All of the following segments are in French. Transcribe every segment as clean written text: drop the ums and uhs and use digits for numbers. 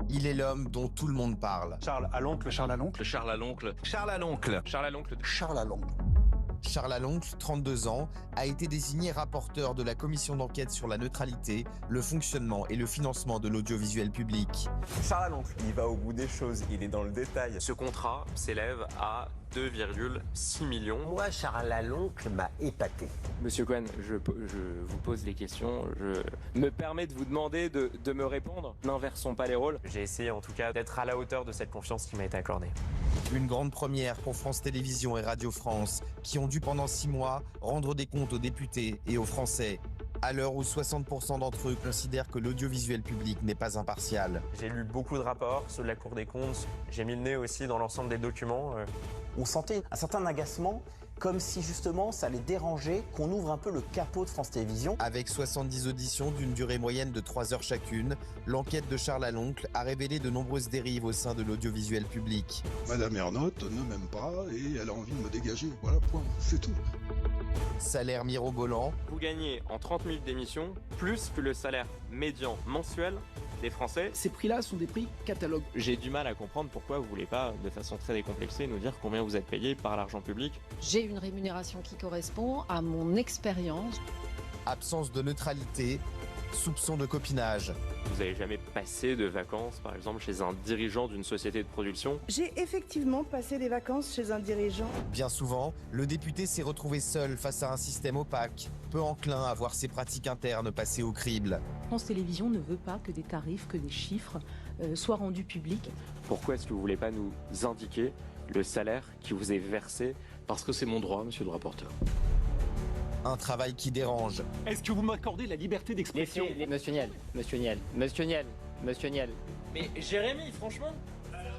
Il est l'homme dont tout le monde parle. Charles à l'oncle, Charles à l'oncle, Charles à l'oncle, Charles à l'oncle, Charles à l'oncle, Charles à l'oncle. Charles à l'oncle, 32 ans, a été désigné rapporteur de la commission d'enquête sur la neutralité, le fonctionnement et le financement de l'audiovisuel public. Charles à l'oncle, il va au bout des choses, il est dans le détail. Ce contrat s'élève à 2,6 millions. Moi, Charles à l'oncle m'a épaté. Monsieur Cohen, je vous pose des questions. Je me permets de vous demander de me répondre. N'inversons pas les rôles. J'ai essayé en tout cas d'être à la hauteur de cette confiance qui m'a été accordée. Une grande première pour France Télévisions et Radio France, qui ont dû pendant 6 mois rendre des comptes aux députés et aux Français, à l'heure où 60% d'entre eux considèrent que l'audiovisuel public n'est pas impartial. J'ai lu beaucoup de rapports, ceux de la Cour des comptes. J'ai mis le nez aussi dans l'ensemble des documents. On sentait un certain agacement, comme si justement ça les dérangeait qu'on ouvre un peu le capot de France Télévisions. Avec 70 auditions d'une durée moyenne de 3 heures chacune, l'enquête de Charles à l'oncle a révélé de nombreuses dérives au sein de l'audiovisuel public. Madame Ernotte ne m'aime pas et elle a envie de me dégager. Voilà, point, c'est tout. Salaire mirobolant. Vous gagnez en 30 minutes d'émission plus que le salaire médian mensuel des Français. Ces prix-là sont des prix catalogue. J'ai du mal à comprendre pourquoi vous voulez pas, de façon très décomplexée, nous dire combien vous êtes payé par l'argent public. J'ai une rémunération qui correspond à mon expérience. Absence de neutralité, soupçon de copinage. Vous n'avez jamais passé de vacances, par exemple, chez un dirigeant d'une société de production? J'ai effectivement passé des vacances chez un dirigeant. Bien souvent, le député s'est retrouvé seul face à un système opaque, peu enclin à voir ses pratiques internes passer au crible. France Télévisions ne veut pas que des tarifs, que des chiffres soient rendus publics. Pourquoi est-ce que vous ne voulez pas nous indiquer le salaire qui vous est versé? Parce que c'est mon droit, monsieur le rapporteur. Un travail qui dérange. Est-ce que vous m'accordez la liberté d'expression? Monsieur Niel. Mais Jérémy, franchement,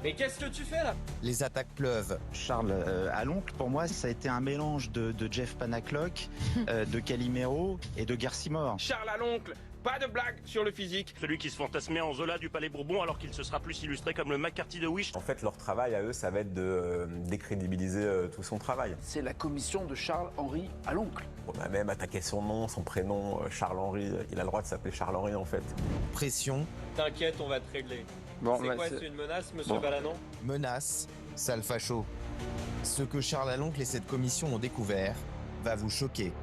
mais qu'est-ce que tu fais là? Les attaques pleuvent. Charles à l'oncle, pour moi, ça a été un mélange de Jeff Panaclock, de Calimero et de Garcimore. Charles à l'oncle, pas de blague sur le physique. Celui qui se fantasmait en Zola du Palais Bourbon alors qu'il se sera plus illustré comme le McCarthy de Wish. En fait, leur travail à eux, ça va être de décrédibiliser tout son travail. C'est la commission de Charles-Henri à l'oncle. On a même attaqué son nom, son prénom, Charles-Henri. Il a le droit de s'appeler Charles-Henri en fait. Pression. T'inquiète, on va te régler. Bon, c'est quoi, c'est une menace, monsieur Balanon? Menace, sale facho. Ce que Charles à l'oncle et cette commission ont découvert va vous choquer.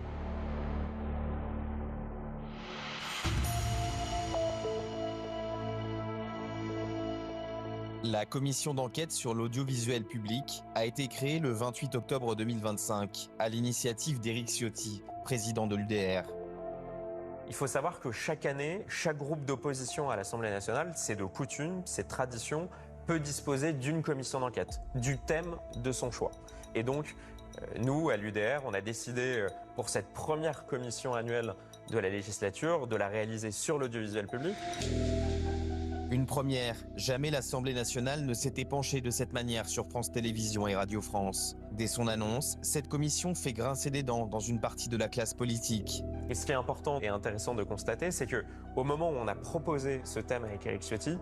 La commission d'enquête sur l'audiovisuel public a été créée le 28 octobre 2025 à l'initiative d'Éric Ciotti, président de l'UDR. Il faut savoir que chaque année, chaque groupe d'opposition à l'Assemblée nationale, c'est de coutume, c'est tradition, peut disposer d'une commission d'enquête, du thème de son choix. Et donc, nous, à l'UDR, on a décidé pour cette première commission annuelle de la législature de la réaliser sur l'audiovisuel public. Une première, jamais l'Assemblée nationale ne s'était penchée de cette manière sur France Télévisions et Radio France. Dès son annonce, cette commission fait grincer des dents dans une partie de la classe politique. Et ce qui est important et intéressant de constater, c'est que au moment où on a proposé ce thème avec Éric Ciotti,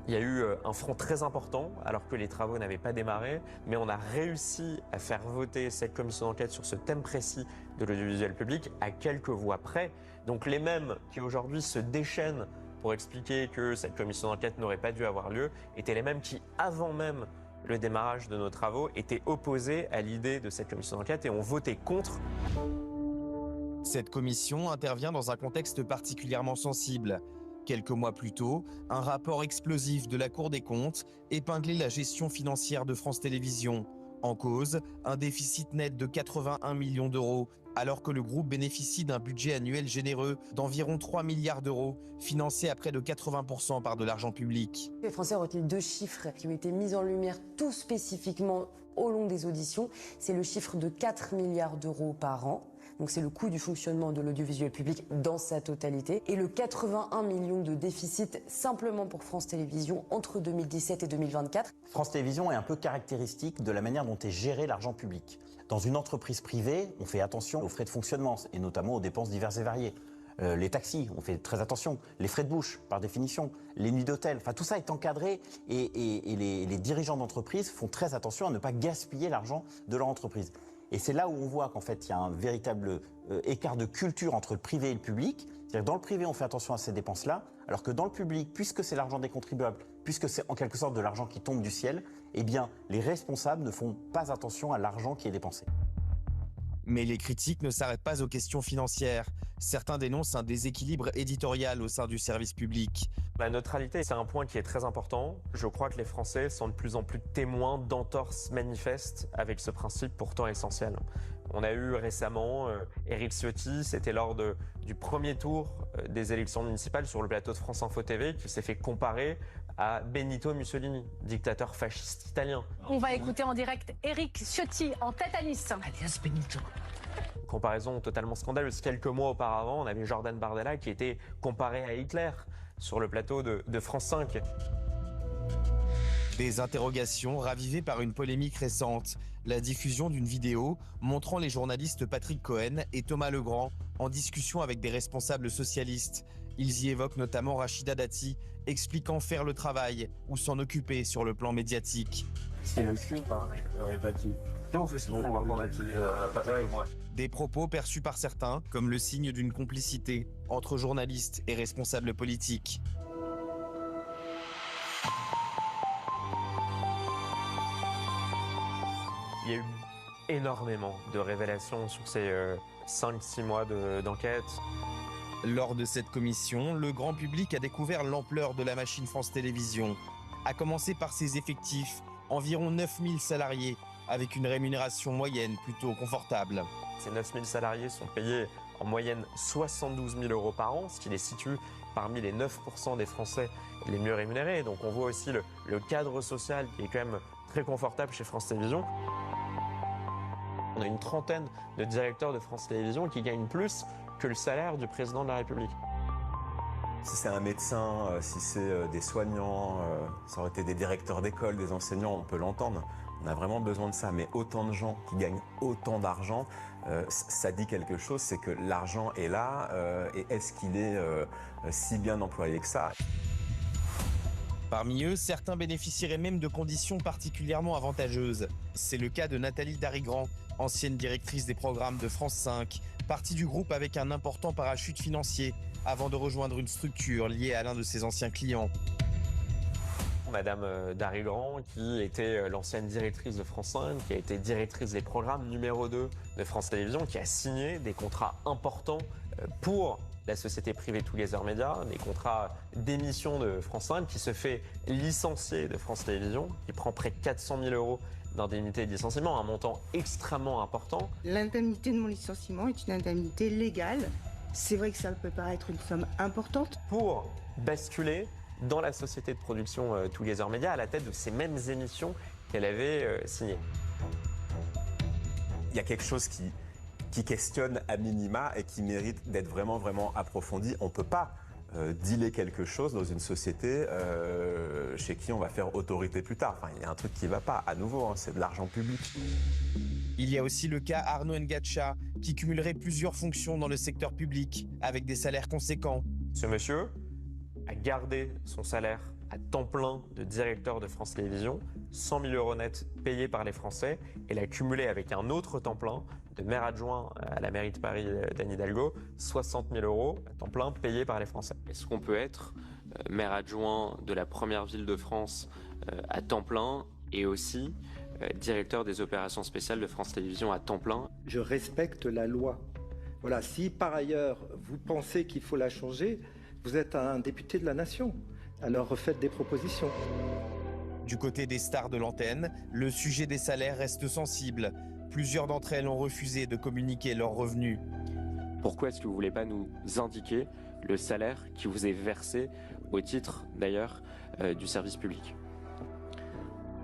il y a eu un front très important, alors que les travaux n'avaient pas démarré, mais on a réussi à faire voter cette commission d'enquête sur ce thème précis de l'audiovisuel public à quelques voix près. Donc les mêmes qui aujourd'hui se déchaînent pour expliquer que cette commission d'enquête n'aurait pas dû avoir lieu, étaient les mêmes qui, avant même le démarrage de nos travaux, étaient opposés à l'idée de cette commission d'enquête et ont voté contre. Cette commission intervient dans un contexte particulièrement sensible. Quelques mois plus tôt, un rapport explosif de la Cour des comptes épinglait la gestion financière de France Télévisions. En cause, un déficit net de 81 millions d'euros, alors que le groupe bénéficie d'un budget annuel généreux d'environ 3 milliards d'euros, financé à près de 80% par de l'argent public. Les Français ont retenu 2 chiffres qui ont été mis en lumière tout spécifiquement au long des auditions. C'est le chiffre de 4 milliards d'euros par an. Donc c'est le coût du fonctionnement de l'audiovisuel public dans sa totalité. Et le 81 millions de déficit simplement pour France Télévisions entre 2017 et 2024. France Télévisions est un peu caractéristique de la manière dont est géré l'argent public. Dans une entreprise privée, on fait attention aux frais de fonctionnement et notamment aux dépenses diverses et variées. Les taxis, on fait très attention. Les frais de bouche, par définition. Les nuits d'hôtel, enfin tout ça est encadré et les dirigeants d'entreprise font très attention à ne pas gaspiller l'argent de leur entreprise. Et c'est là où on voit qu'en fait, il y a un véritable écart de culture entre le privé et le public. C'est-à-dire que dans le privé, on fait attention à ces dépenses-là, alors que dans le public, puisque c'est l'argent des contribuables, puisque c'est en quelque sorte de l'argent qui tombe du ciel, eh bien, les responsables ne font pas attention à l'argent qui est dépensé. Mais les critiques ne s'arrêtent pas aux questions financières. Certains dénoncent un déséquilibre éditorial au sein du service public. La neutralité, c'est un point qui est très important. Je crois que les Français sont de plus en plus témoins d'entorses manifestes avec ce principe pourtant essentiel. On a eu récemment Éric Ciotti, c'était lors du premier tour des élections municipales sur le plateau de France Info TV, qui s'est fait comparer à Benito Mussolini, dictateur fasciste italien. On va écouter en direct Éric Ciotti en tête à Nice. Alias Benito. Comparaison totalement scandaleuse. Quelques mois auparavant, on avait Jordan Bardella qui était comparé à Hitler sur le plateau de France 5. Des interrogations ravivées par une polémique récente. La diffusion d'une vidéo montrant les journalistes Patrick Cohen et Thomas Legrand en discussion avec des responsables socialistes. Ils y évoquent notamment Rachida Dati, expliquant faire le travail ou s'en occuper sur le plan médiatique. Des propos perçus par certains comme le signe d'une complicité entre journalistes et responsables politiques. Il y a eu énormément de révélations sur ces 5-6 mois d'enquête. Lors de cette commission, le grand public a découvert l'ampleur de la machine France Télévisions. À commencer par ses effectifs, environ 9000 salariés, avec une rémunération moyenne plutôt confortable. Ces 9000 salariés sont payés en moyenne 72 000 euros par an, ce qui les situe parmi les 9% des Français les mieux rémunérés. Donc on voit aussi le cadre social qui est quand même très confortable chez France Télévisions. On a une trentaine de directeurs de France Télévisions qui gagnent plus que le salaire du président de la République. Si c'est un médecin, si c'est des soignants, ça aurait été des directeurs d'école, des enseignants, on peut l'entendre. On a vraiment besoin de ça, mais autant de gens qui gagnent autant d'argent, ça dit quelque chose, c'est que l'argent est là, et est-ce qu'il est si bien employé que ça ? Parmi eux, certains bénéficieraient même de conditions particulièrement avantageuses. C'est le cas de Nathalie Darigrand, ancienne directrice des programmes de France 5, partie du groupe avec un important parachute financier avant de rejoindre une structure liée à l'un de ses anciens clients. Madame Darigrand, qui était l'ancienne directrice de France 5, qui a été directrice des programmes numéro 2 de France Télévisions, qui a signé des contrats importants pour la société privée Tous les Heures Médias, des contrats d'émission de France 5, qui se fait licencier de France Télévisions, qui prend près de 400 000 euros d'indemnité de licenciement, un montant extrêmement important. L'indemnité de mon licenciement est une indemnité légale. C'est vrai que ça peut paraître une somme importante. Pour basculer dans la société de production Tous les Heures Médias, à la tête de ces mêmes émissions qu'elle avait signées. Il y a quelque chose qui questionne à minima et qui mérite d'être vraiment, vraiment approfondi. On ne peut pas dealer quelque chose dans une société chez qui on va faire autorité plus tard. Enfin, il y a un truc qui ne va pas. À nouveau, hein, c'est de l'argent public. Il y a aussi le cas Arnaud Ngacha, qui cumulerait plusieurs fonctions dans le secteur public, avec des salaires conséquents. Ce monsieur a gardé son salaire à temps plein de directeur de France Télévisions, 100 000 euros net payés par les Français, et l'a cumulé avec un autre temps plein de maire adjoint à la mairie de Paris d'Anne Hidalgo, 60 000 euros à temps plein payés par les Français. Est-ce qu'on peut être maire adjoint de la première ville de France à temps plein et aussi directeur des opérations spéciales de France Télévisions à temps plein? Je respecte la loi. Voilà, si par ailleurs vous pensez qu'il faut la changer, vous êtes un député de la nation. Alors faites des propositions. Du côté des stars de l'antenne, le sujet des salaires reste sensible. Plusieurs d'entre elles ont refusé de communiquer leurs revenus. Pourquoi est-ce que vous ne voulez pas nous indiquer le salaire qui vous est versé au titre d'ailleurs du service public?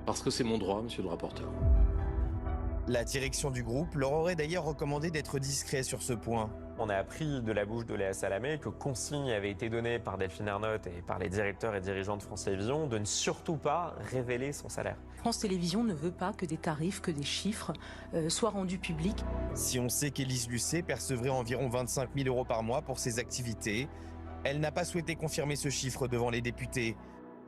Parce que c'est mon droit, monsieur le rapporteur. La direction du groupe leur aurait d'ailleurs recommandé d'être discret sur ce point. On a appris de la bouche de Léa Salamé que consigne avait été donnée par Delphine Ernotte et par les directeurs et dirigeants de France Télévisions de ne surtout pas révéler son salaire. France Télévisions ne veut pas que des tarifs, que des chiffres soient rendus publics. Si on sait qu'Élise Lucet percevrait environ 25 000 euros par mois pour ses activités, elle n'a pas souhaité confirmer ce chiffre devant les députés.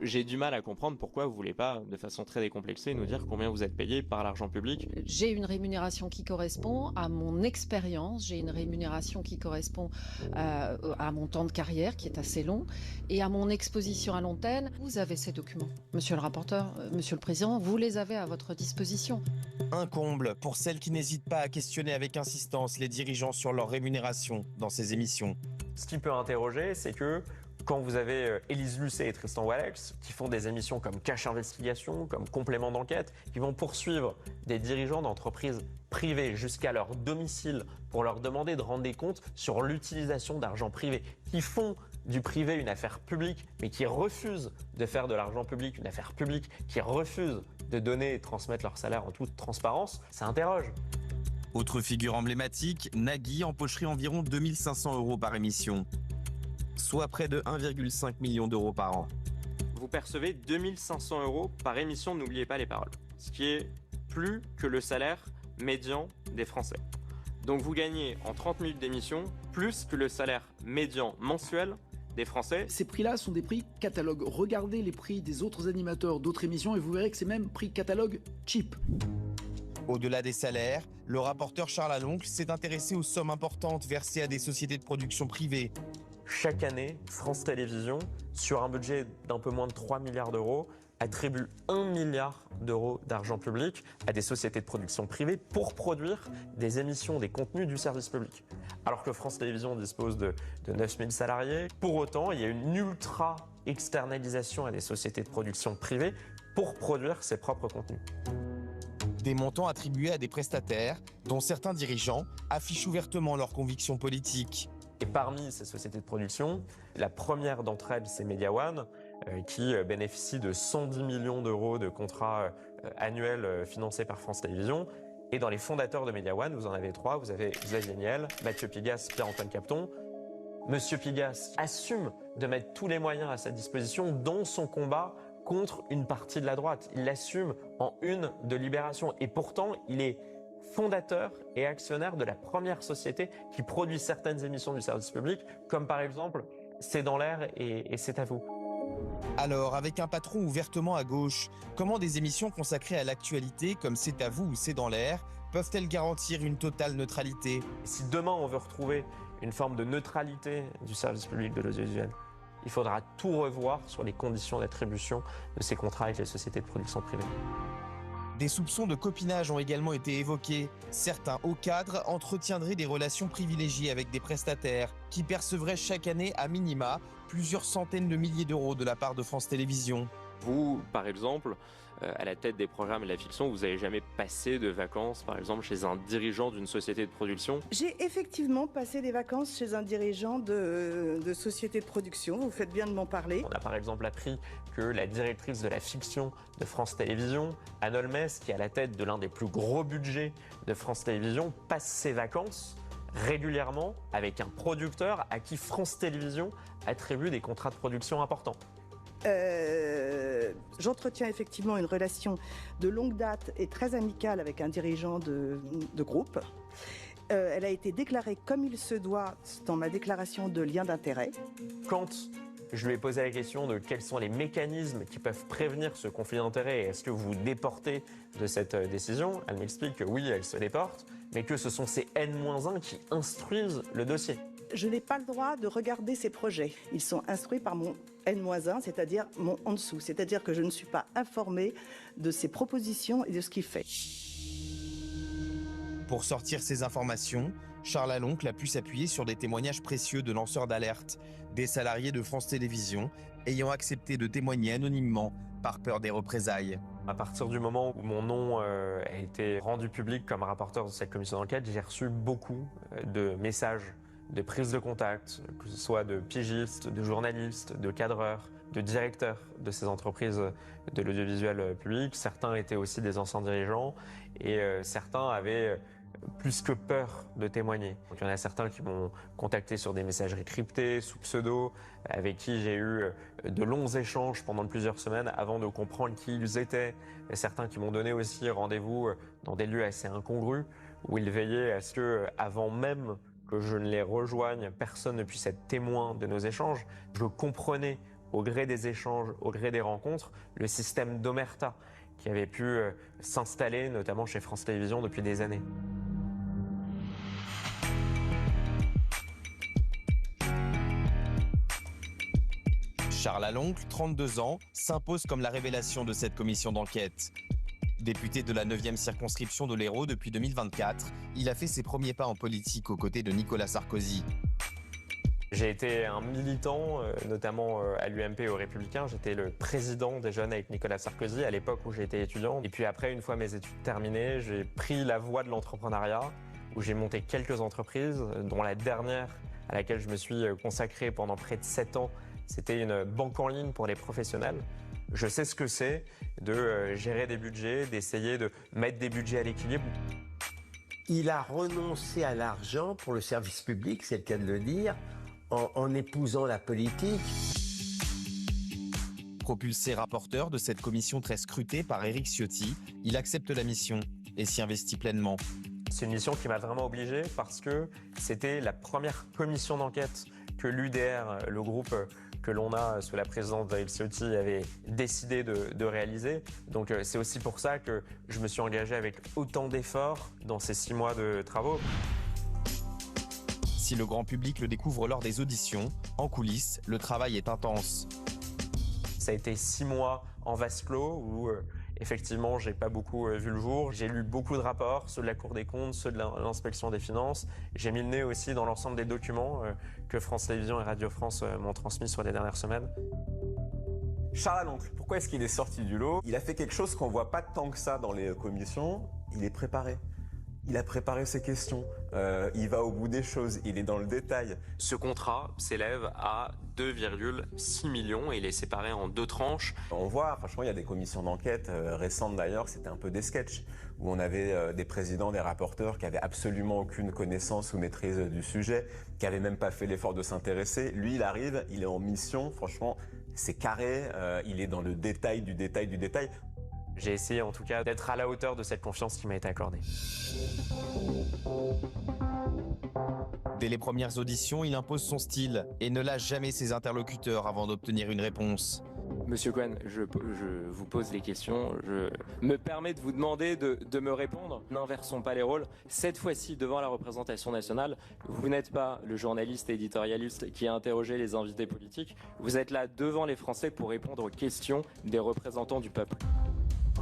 J'ai du mal à comprendre pourquoi vous voulez pas, de façon très décomplexée, nous dire combien vous êtes payé par l'argent public. J'ai une rémunération qui correspond à mon expérience, j'ai une rémunération qui correspond à mon temps de carrière qui est assez long et à mon exposition à l'antenne. Vous avez ces documents, monsieur le rapporteur, monsieur le président, vous les avez à votre disposition. Un comble pour celles qui n'hésitent pas à questionner avec insistance les dirigeants sur leur rémunération dans ces émissions. Ce qui peut interroger, c'est que quand vous avez Élise Lucet et Tristan Wallex qui font des émissions comme Cache Investigation, comme Complément d'enquête, qui vont poursuivre des dirigeants d'entreprises privées jusqu'à leur domicile pour leur demander de rendre des comptes sur l'utilisation d'argent privé, qui font du privé une affaire publique, mais qui refusent de faire de l'argent public une affaire publique, qui refusent de donner et transmettre leur salaire en toute transparence, ça interroge. Autre figure emblématique, Nagui empocherait environ 2500 € par émission, soit près de 1,5 million d'euros par an. Vous percevez 2500 € par émission, n'oubliez pas les paroles, ce qui est plus que le salaire médian des Français. Donc vous gagnez en 30 minutes d'émission plus que le salaire médian mensuel des Français. Ces prix-là sont des prix catalogue. Regardez les prix des autres animateurs d'autres émissions et vous verrez que c'est même prix catalogue cheap. Au-delà des salaires, le rapporteur Charles Aloncle s'est intéressé aux sommes importantes versées à des sociétés de production privées. Chaque année, France Télévisions, sur un budget d'un peu moins de 3 milliards d'euros, attribue 1 milliard d'euros d'argent public à des sociétés de production privées pour produire des émissions, des contenus du service public. Alors que France Télévisions dispose de 9000 salariés, pour autant, il y a une ultra externalisation à des sociétés de production privées pour produire ses propres contenus. Des montants attribués à des prestataires, dont certains dirigeants affichent ouvertement leurs convictions politiques. Et parmi ces sociétés de production, la première d'entre elles, c'est Mediawan, qui bénéficie de 110 millions d'euros de contrats annuels financés par France Télévisions. Et dans les fondateurs de Mediawan, vous en avez 3, vous avez Xavier Niel, Mathieu Pigasse, Pierre-Antoine Capton. Monsieur Pigasse assume de mettre tous les moyens à sa disposition dans son combat contre une partie de la droite. Il l'assume en une de Libération. Et pourtant, il est fondateur et actionnaire de la première société qui produit certaines émissions du service public, comme par exemple C'est dans l'air et C'est à vous. Alors, avec un patron ouvertement à gauche, comment des émissions consacrées à l'actualité, comme C'est à vous ou C'est dans l'air, peuvent-elles garantir une totale neutralité? Si demain on veut retrouver une forme de neutralité du service public de l'audiovisuel, il faudra tout revoir sur les conditions d'attribution de ces contrats avec les sociétés de production privée. Des soupçons de copinage ont également été évoqués. Certains hauts cadres entretiendraient des relations privilégiées avec des prestataires qui percevraient chaque année à minima plusieurs centaines de milliers d'euros de la part de France Télévisions. Vous, par exemple, à la tête des programmes et de la fiction, vous n'avez jamais passé de vacances, par exemple, chez un dirigeant d'une société de production? J'ai effectivement passé des vacances chez un dirigeant de société de production, vous faites bien de m'en parler. On a par exemple appris que la directrice de la fiction de France Télévisions, Anne Olmes, qui est à la tête de l'un des plus gros budgets de France Télévisions, passe ses vacances régulièrement avec un producteur à qui France Télévisions attribue des contrats de production importants. J'entretiens effectivement une relation de longue date et très amicale avec un dirigeant de groupe. Elle a été déclarée comme il se doit dans ma déclaration de lien d'intérêt. Quand je lui ai posé la question de quels sont les mécanismes qui peuvent prévenir ce conflit d'intérêts et est-ce que vous vous déportez de cette décision, elle m'explique que oui, elle se déporte, mais que ce sont ces N-1 qui instruisent le dossier. Je n'ai pas le droit de regarder ces projets. Ils sont instruits par mon N-1, c'est-à-dire mon en dessous. C'est-à-dire que je ne suis pas informée de ses propositions et de ce qu'il fait. Pour sortir ces informations, Charles Aloncle a pu s'appuyer sur des témoignages précieux de lanceurs d'alerte, des salariés de France Télévisions ayant accepté de témoigner anonymement par peur des représailles. À partir du moment où mon nom a été rendu public comme rapporteur de cette commission d'enquête, j'ai reçu beaucoup de messages de prise de contact, que ce soit de pigistes, de journalistes, de cadreurs, de directeurs de ces entreprises de l'audiovisuel public. Certains étaient aussi des anciens dirigeants et certains avaient plus que peur de témoigner. Donc, il y en a certains qui m'ont contacté sur des messageries cryptées, sous pseudo, avec qui j'ai eu de longs échanges pendant plusieurs semaines avant de comprendre qui ils étaient. Et certains qui m'ont donné aussi rendez-vous dans des lieux assez incongrus, où ils veillaient à ce que, avant même que je ne les rejoigne, personne ne puisse être témoin de nos échanges. Je comprenais au gré des échanges, au gré des rencontres, le système d'omerta qui avait pu s'installer notamment chez France Télévisions depuis des années. Charles Aloncle, 32 ans, s'impose comme la révélation de cette commission d'enquête. Député de la 9e circonscription de l'Hérault depuis 2024, il a fait ses premiers pas en politique aux côtés de Nicolas Sarkozy. J'ai été un militant, notamment à l'UMP et aux Républicains. J'étais le président des jeunes avec Nicolas Sarkozy à l'époque où j'étais étudiant. Et puis après, une fois mes études terminées, j'ai pris la voie de l'entrepreneuriat, où j'ai monté quelques entreprises, dont la dernière à laquelle je me suis consacré pendant près de 7 ans, c'était une banque en ligne pour les professionnels. Je sais ce que c'est de gérer des budgets, d'essayer de mettre des budgets à l'équilibre. Il a renoncé à l'argent pour le service public, c'est le cas de le dire, en épousant la politique. Propulsé rapporteur de cette commission très scrutée par Éric Ciotti, il accepte la mission et s'y investit pleinement. C'est une mission qui m'a vraiment obligé parce que c'était la première commission d'enquête que l'UDR, le groupe que l'on a sous la présidence d'Éric Ciotti, avait décidé de réaliser. Donc c'est aussi pour ça que je me suis engagé avec autant d'efforts dans ces 6 mois de travaux. Si le grand public le découvre lors des auditions, en coulisses, le travail est intense. Ça a été 6 mois en vase clos où effectivement j'ai pas beaucoup vu le jour. J'ai lu beaucoup de rapports, ceux de la Cour des comptes, ceux de l'inspection des finances. J'ai mis le nez aussi dans l'ensemble des documents que France Télévisions et Radio France m'ont transmis sur les dernières semaines. Charles Aloncle, pourquoi est-ce qu'il est sorti du lot? Il a fait quelque chose qu'on voit pas tant que ça dans les commissions, il est préparé. Il a préparé ses questions, il va au bout des choses, il est dans le détail. Ce contrat s'élève à 2,6 millions et il est séparé en 2 tranches. On voit, franchement, il y a des commissions d'enquête récentes d'ailleurs, c'était un peu des sketchs, où on avait des présidents, des rapporteurs qui avaient absolument aucune connaissance ou maîtrise du sujet, qui n'avaient même pas fait l'effort de s'intéresser. Lui, il arrive, il est en mission, franchement, c'est carré, il est dans le détail du détail du détail. J'ai essayé en tout cas d'être à la hauteur de cette confiance qui m'a été accordée. Dès les premières auditions, il impose son style et ne lâche jamais ses interlocuteurs avant d'obtenir une réponse. Monsieur Cohen, je vous pose les questions, je me permets de vous demander de me répondre. N'inversons pas les rôles. Cette fois-ci, devant la représentation nationale, vous n'êtes pas le journaliste éditorialiste qui a interrogé les invités politiques. Vous êtes là devant les Français pour répondre aux questions des représentants du peuple.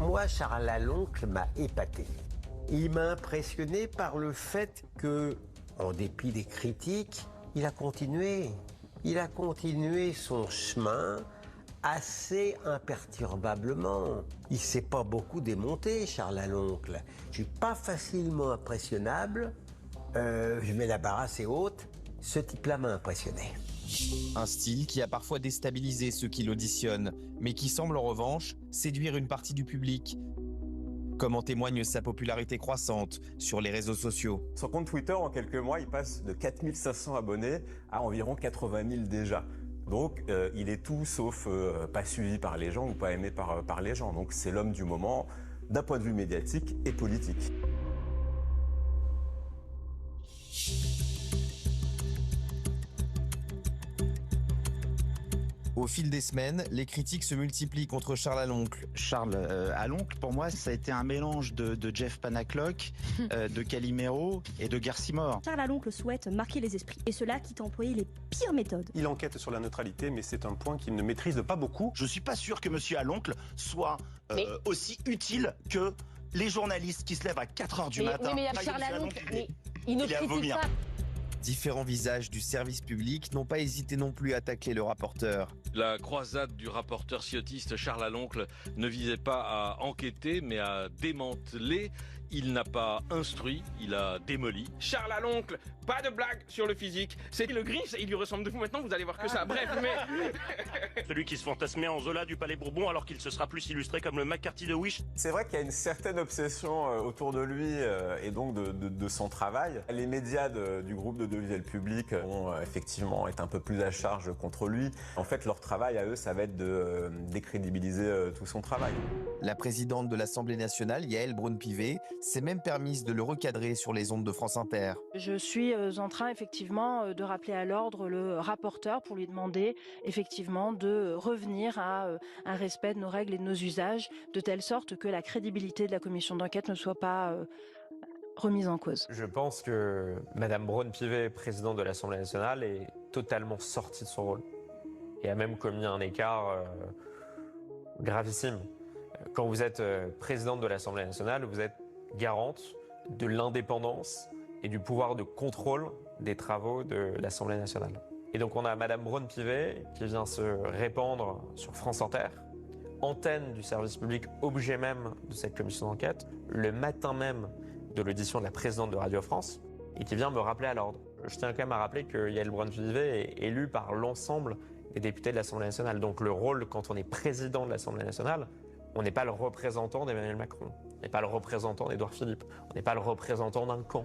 Moi, Charles Aloncle m'a épaté. Il m'a impressionné par le fait que, en dépit des critiques, il a continué. Il a continué son chemin assez imperturbablement. Il s'est pas beaucoup démonté, Charles Aloncle. Je suis pas facilement impressionnable. Je mets la barre assez haute. Ce type-là m'a impressionné. Un style qui a parfois déstabilisé ceux qui l'auditionnent, mais qui semble en revanche séduire une partie du public. Comme en témoigne sa popularité croissante sur les réseaux sociaux. Son compte Twitter, en quelques mois, il passe de 4500 abonnés à environ 80 000 déjà. Donc il est tout sauf pas suivi par les gens ou pas aimé par les gens. Donc c'est l'homme du moment d'un point de vue médiatique et politique. Au fil des semaines, les critiques se multiplient contre Charles Aloncle. Charles Aloncle, pour moi, ça a été un mélange de Jeff Panaclock, de Calimero et de Garcimore. Charles Aloncle souhaite marquer les esprits, et cela quitte à employer les pires méthodes. Il enquête sur la neutralité, mais c'est un point qu'il ne maîtrise pas beaucoup. Je suis pas sûr que monsieur Aloncle soit aussi utile que les journalistes qui se lèvent à 4h du matin. Oui, mais il y a Charles Aloncle, mais il ne critique pas. Différents visages du service public n'ont pas hésité non plus à tacler le rapporteur. La croisade du rapporteur ciotiste Charles Aloncle ne visait pas à enquêter, mais à démanteler. Il n'a pas instruit, il a démoli. Charles Aloncle, pas de blague sur le physique. C'est le Grinch, il lui ressemble de vous maintenant, vous allez voir que ça. Bref, mais... Celui qui se fantasmait en Zola du Palais Bourbon alors qu'il se sera plus illustré comme le McCarthy de Wish. C'est vrai qu'il y a une certaine obsession autour de lui et donc de son travail. Les médias du groupe de Deauville Public vont effectivement être un peu plus à charge contre lui. En fait, leur travail à eux, ça va être de décrédibiliser tout son travail. La présidente de l'Assemblée nationale, Yaël Braun-Pivet, s'est même permise de le recadrer sur les ondes de France Inter. Je suis en train effectivement de rappeler à l'ordre le rapporteur pour lui demander effectivement de revenir à un respect de nos règles et de nos usages, de telle sorte que la crédibilité de la commission d'enquête ne soit pas remise en cause. Je pense que Madame Braun-Pivet, présidente de l'Assemblée nationale, est totalement sortie de son rôle et a même commis un écart gravissime. Quand vous êtes présidente de l'Assemblée nationale, vous êtes garante de l'indépendance et du pouvoir de contrôle des travaux de l'Assemblée nationale. Et donc on a Madame Braun-Pivet qui vient se répandre sur France Inter, antenne du service public, objet même de cette commission d'enquête, le matin même de l'audition de la présidente de Radio France, et qui vient me rappeler à l'ordre. Je tiens quand même à rappeler que Yael Braun-Pivet est élue par l'ensemble des députés de l'Assemblée nationale. Donc le rôle, quand on est président de l'Assemblée nationale, on n'est pas le représentant d'Emmanuel Macron, on n'est pas le représentant d'Édouard Philippe, on n'est pas le représentant d'un camp.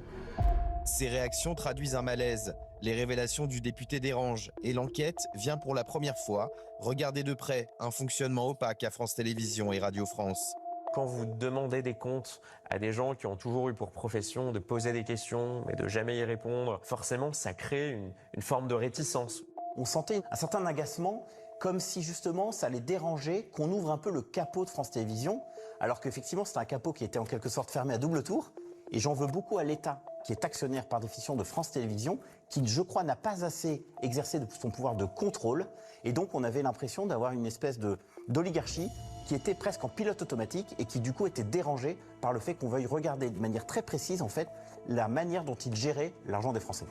Ces réactions traduisent un malaise. Les révélations du député dérangent et l'enquête vient pour la première fois regarder de près un fonctionnement opaque à France Télévisions et Radio France. Quand vous demandez des comptes à des gens qui ont toujours eu pour profession de poser des questions mais de jamais y répondre, forcément ça crée une forme de réticence. On sentait un certain agacement, comme si justement ça les dérangeait qu'on ouvre un peu le capot de France Télévisions, alors qu'effectivement c'est un capot qui était en quelque sorte fermé à double tour. Et j'en veux beaucoup à l'État, qui est actionnaire par définition de France Télévisions, qui, je crois, n'a pas assez exercé son pouvoir de contrôle. Et donc, on avait l'impression d'avoir une espèce d'oligarchie qui était presque en pilote automatique et qui, du coup, était dérangée par le fait qu'on veuille regarder de manière très précise, en fait, la manière dont ils géraient l'argent des Français.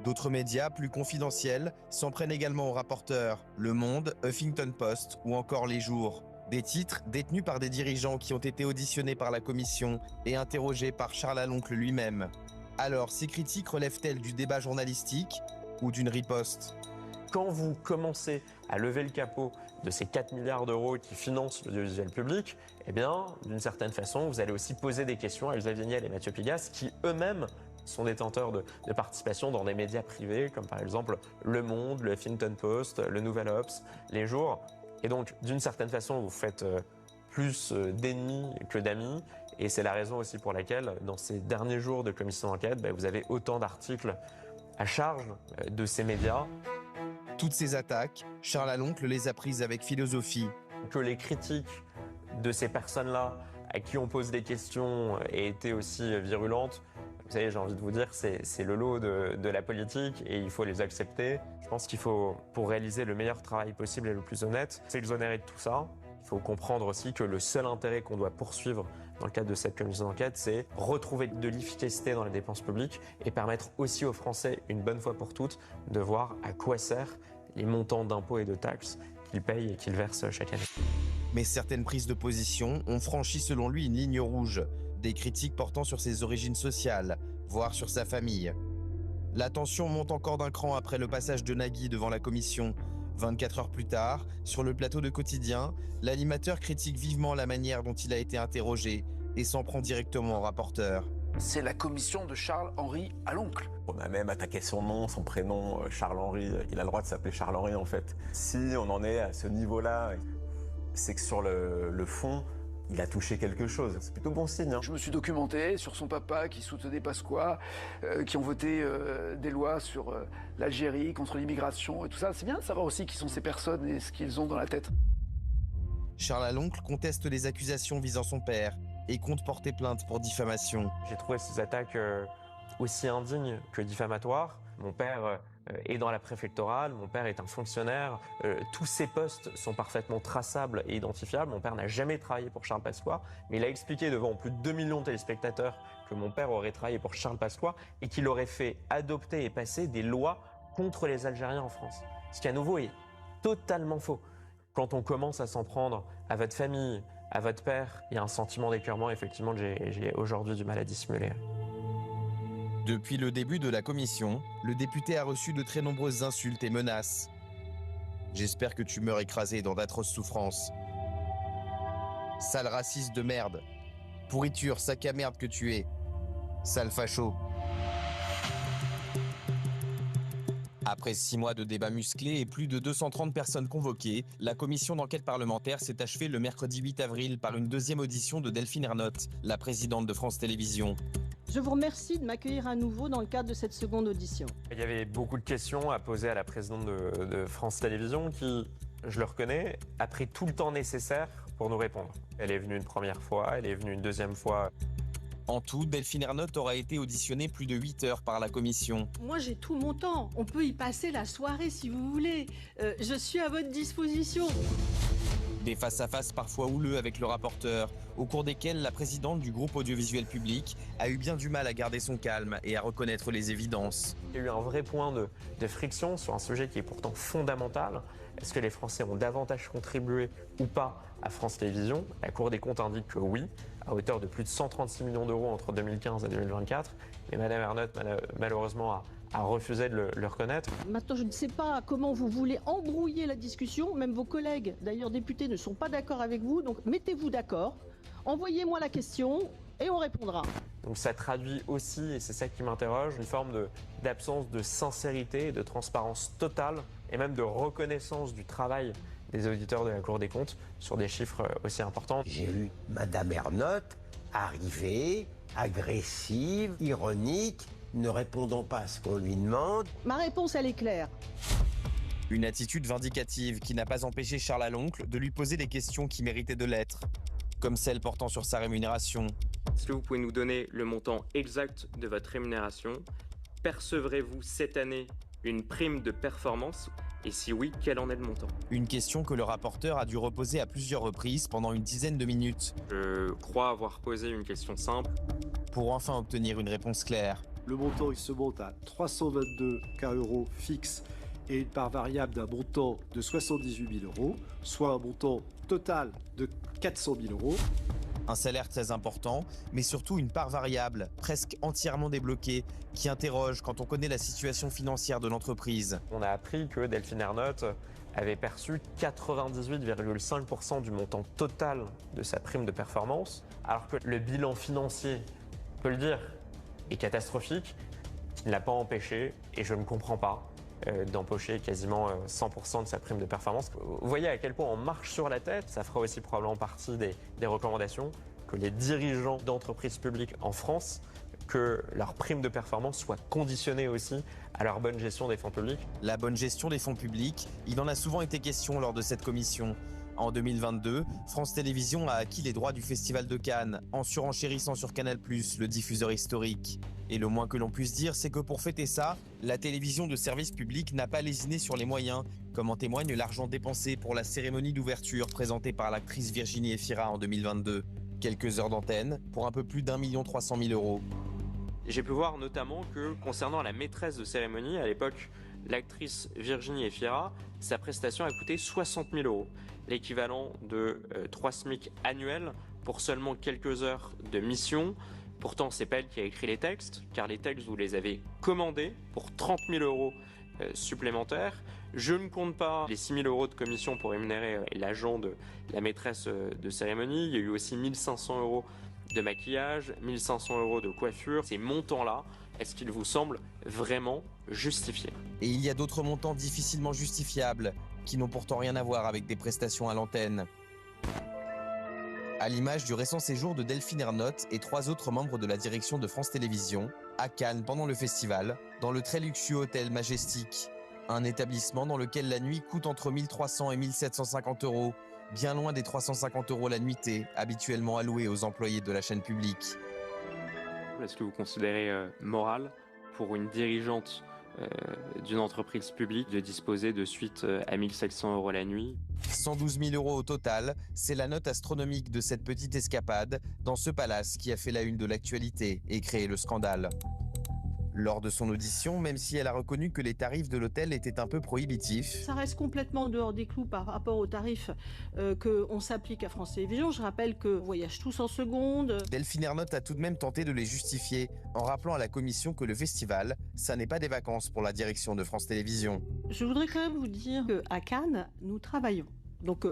D'autres médias plus confidentiels s'en prennent également aux rapporteurs, Le Monde, Huffington Post ou encore Les Jours. Des titres détenus par des dirigeants qui ont été auditionnés par la commission et interrogés par Charles Aloncle lui-même. Alors, ces critiques relèvent-elles du débat journalistique ou d'une riposte ? Quand vous commencez à lever le capot de ces 4 milliards d'euros qui financent l'audiovisuel public, eh bien, d'une certaine façon, vous allez aussi poser des questions à Xavier Niel et Mathieu Pigasse, qui eux-mêmes sont détenteurs de participation dans des médias privés, comme par exemple Le Monde, le Huffington Post, le Nouvel Obs, Les Jours. Et donc, d'une certaine façon, vous faites plus d'ennemis que d'amis. Et c'est la raison aussi pour laquelle, dans ces derniers jours de commission d'enquête, vous avez autant d'articles à charge de ces médias. Toutes ces attaques, Charles Aloncle les a prises avec philosophie. Que les critiques de ces personnes-là, à qui on pose des questions, aient été aussi virulentes, vous savez, j'ai envie de vous dire, c'est le lot de la politique et il faut les accepter. Je pense qu'il faut, pour réaliser le meilleur travail possible et le plus honnête, s'exonérer de tout ça. Il faut comprendre aussi que le seul intérêt qu'on doit poursuivre dans le cadre de cette commission d'enquête, c'est retrouver de l'efficacité dans les dépenses publiques et permettre aussi aux Français, une bonne fois pour toutes, de voir à quoi servent les montants d'impôts et de taxes qu'ils payent et qu'ils versent chaque année. Mais certaines prises de position ont franchi selon lui une ligne rouge. Des critiques portant sur ses origines sociales, voire sur sa famille. La tension monte encore d'un cran après le passage de Nagui devant la commission. 24 heures plus tard, sur le plateau de Quotidien, l'animateur critique vivement la manière dont il a été interrogé et s'en prend directement au rapporteur. C'est la commission de Charles-Henri Aloncle. On a même attaqué son nom, son prénom, Charles-Henri. Il a le droit de s'appeler Charles-Henri en fait. Si on en est à ce niveau-là, c'est que sur le fond, il a touché quelque chose. C'est plutôt bon signe. Je me suis documenté sur son papa qui soutenait Pasqua, qui ont voté des lois sur l'Algérie, contre l'immigration et tout ça. C'est bien de savoir aussi qui sont ces personnes et ce qu'ils ont dans la tête. Charles Aloncle conteste les accusations visant son père et compte porter plainte pour diffamation. J'ai trouvé ces attaques aussi indignes que diffamatoires. Mon père est dans la préfectorale, mon père est un fonctionnaire, tous ses postes sont parfaitement traçables et identifiables. Mon père n'a jamais travaillé pour Charles Pasqua, mais il a expliqué devant plus de 2 millions de téléspectateurs que mon père aurait travaillé pour Charles Pasqua et qu'il aurait fait adopter et passer des lois contre les Algériens en France. Ce qui à nouveau est totalement faux. Quand on commence à s'en prendre à votre famille, à votre père, il y a un sentiment d'écœurement effectivement que j'ai aujourd'hui du mal à dissimuler. Depuis le début de la commission, le député a reçu de très nombreuses insultes et menaces. J'espère que tu meurs écrasé dans d'atroces souffrances. Sale raciste de merde. Pourriture, sac à merde que tu es. Sale facho. Après 6 mois de débats musclés et plus de 230 personnes convoquées, la commission d'enquête parlementaire s'est achevée le mercredi 8 avril par une deuxième audition de Delphine Ernotte, la présidente de France Télévisions. Je vous remercie de m'accueillir à nouveau dans le cadre de cette seconde audition. Il y avait beaucoup de questions à poser à la présidente de France Télévisions qui, je le reconnais, a pris tout le temps nécessaire pour nous répondre. Elle est venue une première fois, elle est venue une deuxième fois. En tout, Delphine Ernotte aura été auditionnée plus de 8 heures par la commission. Moi, j'ai tout mon temps. On peut y passer la soirée si vous voulez. Je suis à votre disposition. Des face-à-face parfois houleux avec le rapporteur, au cours desquels la présidente du groupe audiovisuel public a eu bien du mal à garder son calme et à reconnaître les évidences. Il y a eu un vrai point de friction sur un sujet qui est pourtant fondamental. Est-ce que les Français ont davantage contribué ou pas à France Télévisions? La Cour des comptes indique que oui, à hauteur de plus de 136 millions d'euros entre 2015 et 2024. Mais Mme Ernotte, malheureusement, a refusé de le reconnaître. Maintenant, je ne sais pas comment vous voulez embrouiller la discussion. Même vos collègues, d'ailleurs députés, ne sont pas d'accord avec vous. Donc mettez-vous d'accord, envoyez-moi la question et on répondra. Donc ça traduit aussi, et c'est ça qui m'interroge, une forme d'absence de sincérité et de transparence totale, et même de reconnaissance du travail des auditeurs de la Cour des comptes sur des chiffres aussi importants. J'ai vu Mme Ernotte arriver, agressive, ironique, ne répondant pas à ce qu'on lui demande. Ma réponse, elle est claire. Une attitude vindicative qui n'a pas empêché Charles Aloncle de lui poser des questions qui méritaient de l'être, comme celle portant sur sa rémunération. Est-ce que vous pouvez nous donner le montant exact de votre rémunération? Percevrez-vous cette année une prime de performance? Et si oui, quel en est le montant? Une question que le rapporteur a dû reposer à plusieurs reprises pendant une dizaine de minutes. Je crois avoir posé une question simple. Pour enfin obtenir une réponse claire. Le montant, il se monte à 322 € fixe et une part variable d'un montant de 78 000 €, soit un montant total de 400 000 €. Un salaire très important, mais surtout une part variable, presque entièrement débloquée, qui interroge quand on connaît la situation financière de l'entreprise. On a appris que Delphine Ernotte avait perçu 98,5% du montant total de sa prime de performance, alors que le bilan financier, on peut le dire, est catastrophique. Il ne l'a pas empêché, et je ne comprends pas, d'empocher quasiment 100% de sa prime de performance. Vous voyez à quel point on marche sur la tête. Ça fera aussi probablement partie des recommandations que les dirigeants d'entreprises publiques en France, que leur prime de performance soit conditionnée aussi à leur bonne gestion des fonds publics. La bonne gestion des fonds publics, il en a souvent été question lors de cette commission. En 2022, France Télévisions a acquis les droits du Festival de Cannes, en surenchérissant sur Canal+, le diffuseur historique. Et le moins que l'on puisse dire, c'est que pour fêter ça, la télévision de service public n'a pas lésiné sur les moyens, comme en témoigne l'argent dépensé pour la cérémonie d'ouverture présentée par l'actrice Virginie Efira en 2022. Quelques heures d'antenne pour un peu plus d'1 300 000 €. J'ai pu voir notamment que concernant la maîtresse de cérémonie, à l'époque, l'actrice Virginie Efira, sa prestation a coûté 60 000 €, l'équivalent de 3 SMIC annuels pour seulement quelques heures de mission. Pourtant, c'est pas elle qui a écrit les textes, car les textes, vous les avez commandés pour 30 000 € supplémentaires. Je ne compte pas les 6 000 € de commission pour rémunérer l'agent de la maîtresse de cérémonie. Il y a eu aussi 1 500 € de maquillage, 1 500 € de coiffure. Ces montants-là, est-ce qu'ils vous semblent vraiment justifiés? Et il y a d'autres montants difficilement justifiables, qui n'ont pourtant rien à voir avec des prestations à l'antenne. À l'image du récent séjour de Delphine Ernotte et 3 autres membres de la direction de France Télévisions, à Cannes pendant le festival, dans le très luxueux hôtel Majestic. Un établissement dans lequel la nuit coûte entre 1 300 et 1 750 €, bien loin des 350 € la nuitée, habituellement alloués aux employés de la chaîne publique. Est-ce que vous considérez moral pour une dirigeante d'une entreprise publique de disposer de suite à 1 700 € la nuit? 112 000 € au total, c'est la note astronomique de cette petite escapade dans ce palace qui a fait la une de l'actualité et créé le scandale. Lors de son audition, même si elle a reconnu que les tarifs de l'hôtel étaient un peu prohibitifs. Ça reste complètement en dehors des clous par rapport aux tarifs qu'on s'applique à France Télévisions. Je rappelle que voyage tous en seconde. Delphine Ernotte a tout de même tenté de les justifier en rappelant à la commission que le festival, ça n'est pas des vacances pour la direction de France Télévisions. Je voudrais quand même vous dire qu'à Cannes, nous travaillons. Donc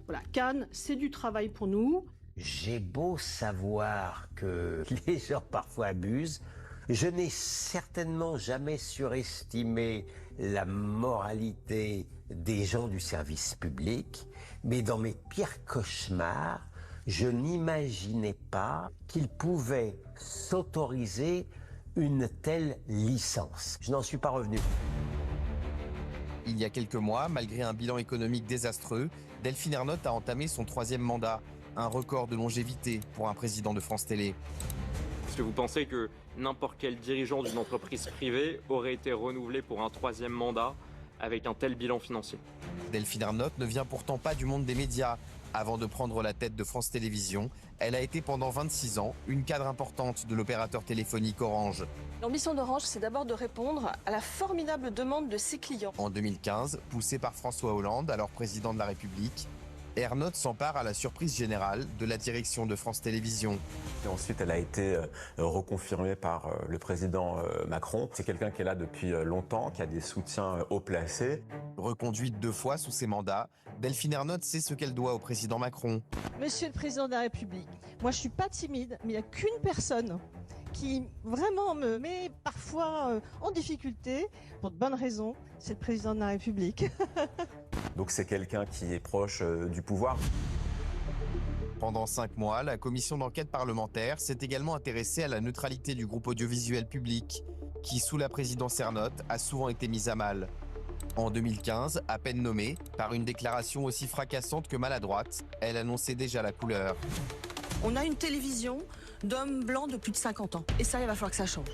voilà, Cannes, c'est du travail pour nous. J'ai beau savoir que les gens parfois abusent, je n'ai certainement jamais surestimé la moralité des gens du service public, mais dans mes pires cauchemars, je n'imaginais pas qu'ils pouvaient s'autoriser une telle licence. Je n'en suis pas revenu. Il y a quelques mois, malgré un bilan économique désastreux, Delphine Ernotte a entamé son 3e mandat, un record de longévité pour un président de France Télé. Est-ce que vous pensez que n'importe quel dirigeant d'une entreprise privée aurait été renouvelé pour un 3e mandat avec un tel bilan financier? Delphine Ernotte ne vient pourtant pas du monde des médias. Avant de prendre la tête de France Télévisions, elle a été pendant 26 ans une cadre importante de l'opérateur téléphonique Orange. L'ambition d'Orange, c'est d'abord de répondre à la formidable demande de ses clients. En 2015, poussée par François Hollande, alors président de la République, Ernotte s'empare à la surprise générale de la direction de France Télévisions. Et ensuite, elle a été reconfirmée par le président Macron. C'est quelqu'un qui est là depuis longtemps, qui a des soutiens haut placés. Reconduite 2 fois sous ses mandats, Delphine Ernotte sait ce qu'elle doit au président Macron. Monsieur le Président de la République, moi je suis pas timide, mais il n'y a qu'une personne qui vraiment me met parfois en difficulté, pour de bonnes raisons, c'est le Président de la République. Donc c'est quelqu'un qui est proche du pouvoir. Pendant 5 mois, la commission d'enquête parlementaire s'est également intéressée à la neutralité du groupe audiovisuel public, qui, sous la présidence Ernotte, a souvent été mise à mal. En 2015, à peine nommée, par une déclaration aussi fracassante que maladroite, elle annonçait déjà la couleur. On a une télévision d'hommes blancs de plus de 50 ans. Et ça, il va falloir que ça change.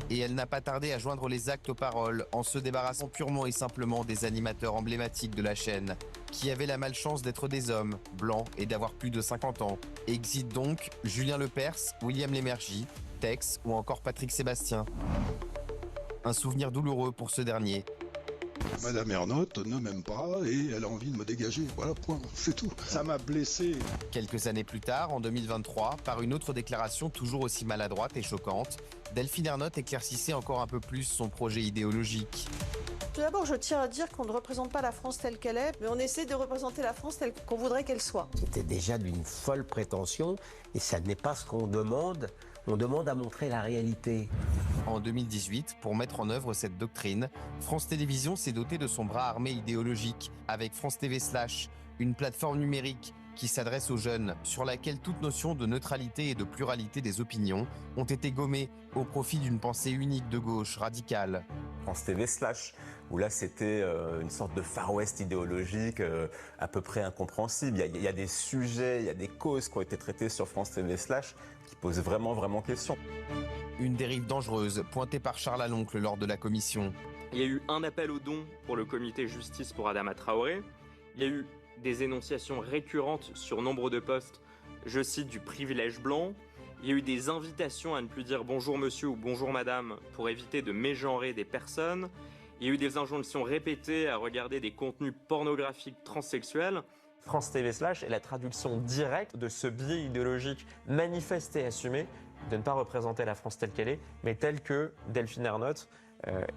Et elle n'a pas tardé à joindre les actes aux paroles en se débarrassant purement et simplement des animateurs emblématiques de la chaîne, qui avaient la malchance d'être des hommes, blancs et d'avoir plus de 50 ans. Exit donc Julien Lepers, William Lémergie, Tex ou encore Patrick Sébastien. Un souvenir douloureux pour ce dernier. Madame Ernotte ne m'aime pas et elle a envie de me dégager. Voilà, point, c'est tout. Ça m'a blessé. Quelques années plus tard, en 2023, par une autre déclaration toujours aussi maladroite et choquante, Delphine Ernotte éclaircissait encore un peu plus son projet idéologique. Tout d'abord, je tiens à dire qu'on ne représente pas la France telle qu'elle est, mais on essaie de représenter la France telle qu'on voudrait qu'elle soit. C'était déjà d'une folle prétention, et ça n'est pas ce qu'on demande. On demande à montrer la réalité. En 2018, pour mettre en œuvre cette doctrine, France Télévisions s'est dotée de son bras armé idéologique avec France TV Slash, une plateforme numérique qui s'adresse aux jeunes, sur laquelle toute notion de neutralité et de pluralité des opinions ont été gommées au profit d'une pensée unique de gauche radicale. France TV Slash, où là c'était une sorte de Far West idéologique à peu près incompréhensible. Il y a des sujets, il y a des causes qui ont été traitées sur France TV Slash qui posent vraiment question. Une dérive dangereuse pointée par Charles Aloncle lors de la commission. Il y a eu un appel aux dons pour le comité justice pour Adama Traoré. Il y a eu des énonciations récurrentes sur nombre de postes, je cite, du privilège blanc. Il y a eu des invitations à ne plus dire bonjour monsieur ou bonjour madame pour éviter de mégenrer des personnes. Il y a eu des injonctions répétées à regarder des contenus pornographiques transsexuels. France TV Slash est la traduction directe de ce biais idéologique manifesté et assumé de ne pas représenter la France telle qu'elle est, mais telle que Delphine Ernotte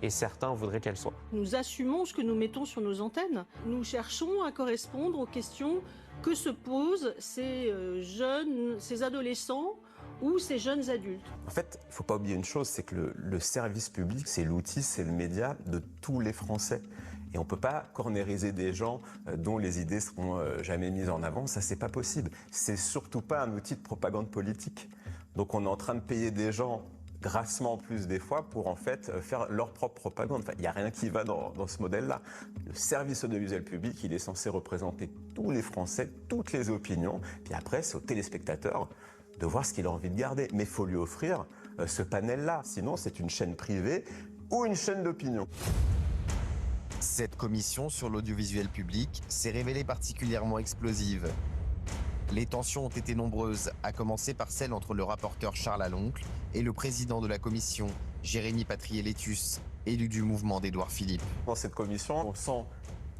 et certains voudraient qu'elle soit. Nous assumons ce que nous mettons sur nos antennes. Nous cherchons à correspondre aux questions que se posent ces jeunes, ces adolescents ou ces jeunes adultes. En fait, il ne faut pas oublier une chose, c'est que le service public, c'est l'outil, c'est le média de tous les Français. Et on ne peut pas cornériser des gens dont les idées seront jamais mises en avant. Ça, c'est pas possible. C'est surtout pas un outil de propagande politique. Donc on est en train de payer des gens grassement en plus des fois pour en fait faire leur propre propagande. Enfin, il n'y a rien qui va dans ce modèle-là. Le service audiovisuel public, il est censé représenter tous les Français, toutes les opinions. Puis après, c'est aux téléspectateurs de voir ce qu'il a envie de garder. Mais il faut lui offrir ce panel-là. Sinon, c'est une chaîne privée ou une chaîne d'opinion. Cette commission sur l'audiovisuel public s'est révélée particulièrement explosive. Les tensions ont été nombreuses, à commencer par celle entre le rapporteur Charles Aloncle et le président de la commission, Jérémy Patrier-Létus, élu du mouvement d'Édouard Philippe. Dans cette commission, on sent